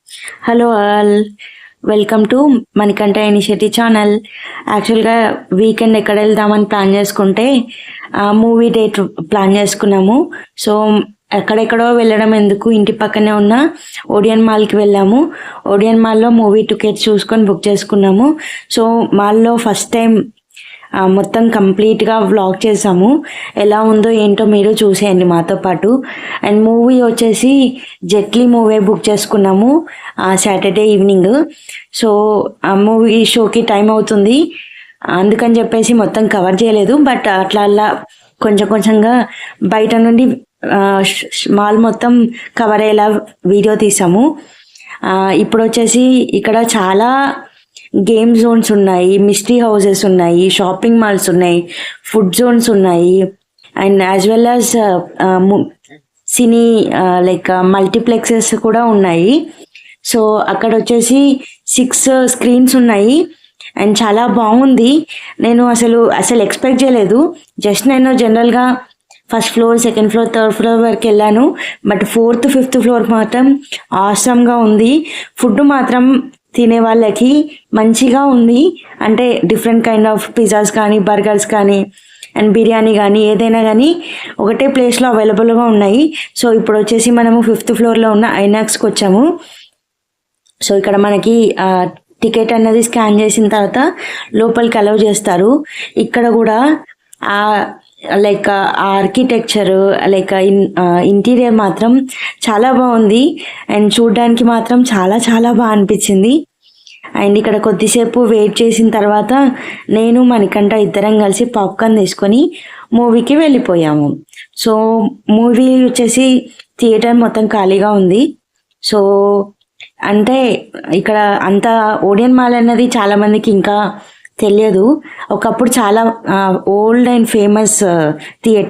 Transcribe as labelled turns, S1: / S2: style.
S1: Hello all, welcome to Manikanta initiative channel. యాక్చువల్గా weekend ఎక్కడ వెళ్దామని ప్లాన్ చేసుకుంటే మూవీ డేట్ ప్లాన్ చేసుకున్నాము. సో ఎక్కడెక్కడో వెళ్ళడం ఎందుకు, ఇంటి పక్కనే ఉన్న ఓడియన్ మాల్కి వెళ్ళాము. ఓడియన్ మాల్లో మూవీ టికెట్స్ చూసుకొని బుక్ చేసుకున్నాము. సో మాల్లో ఫస్ట్ టైం మొత్తం కంప్లీట్గా వ్లాగ్ చేసాము. ఎలా ఉందో ఏంటో మీరు చూసేయండి మాతో పాటు. అండ్ మూవీ వచ్చేసి జెట్లీ మూవీ బుక్ చేసుకున్నాము సాటర్డే ఈవినింగ్. సో ఆ మూవీ షోకి టైం అవుతుంది, అందుకని చెప్పేసి మొత్తం కవర్ చేయలేదు. బట్ అట్లా అలా కొంచెం కొంచెంగా బయట నుండి మాల్ మొత్తం కవర్ అయ్యేలా వీడియో తీసాము. ఇప్పుడు వచ్చేసి ఇక్కడ చాలా గేమ్ జోన్స్ ఉన్నాయి, మిస్టరీ హౌసెస్ ఉన్నాయి, షాపింగ్ మాల్స్ ఉన్నాయి, ఫుడ్ జోన్స్ ఉన్నాయి, and as well as cine like multiplexes కూడా ఉన్నాయి. సో అక్కడ వచ్చేసి 6 స్క్రీన్స్ ఉన్నాయి అండ్ చాలా బాగుంది. నేను అసలు ఎక్స్పెక్ట్ చేయలేదు. జస్ట్ నేను జనరల్గా first floor, second floor, third floor వరకు వెళ్ళాను. బట్ 4th, 5th ఫ్లోర్ మాత్రం ఆసమ్గా ఉంది. ఫుడ్ మాత్రం తినే వాళ్ళకి మంచిగా ఉంది. అంటే డిఫరెంట్ కైండ్ ఆఫ్ పిజ్జాస్ కానీ, బర్గర్స్ కానీ, అండ్ బిర్యానీ కానీ, ఏదైనా కానీ ఒకటే ప్లేస్లో అవైలబుల్గా ఉన్నాయి. సో ఇప్పుడు వచ్చేసి మనము 5th ఫ్లోర్లో ఉన్న ఐనాక్స్కి వచ్చాము. సో ఇక్కడ మనకి టికెట్ అన్నది స్కాన్ చేసిన తర్వాత లోపలికి అలౌ చేస్తారు. ఇక్కడ కూడా లైక్ ఆర్కిటెక్చర్, లైక్ ఇంటీరియర్ మాత్రం చాలా బాగుంది అండ్ చూడడానికి మాత్రం చాలా చాలా బాగా అనిపించింది. అండ్ ఇక్కడ కొద్దిసేపు వెయిట్ చేసిన తర్వాత నేను మణికంఠ ఇద్దరం కలిసి పాప్కార్న్ తీసుకొని మూవీకి వెళ్ళిపోయాము. సో మూవీ వచ్చేసి థియేటర్ మొత్తం ఖాళీగా ఉంది. సో అంటే ఇక్కడ అంతా ఓడియన్ మాల్ అన్నది చాలా మందికి ఇంకా తెలియదు. ఒకప్పుడు చాలా ఓల్డ్ అండ్ ఫేమస్ థియేటర్.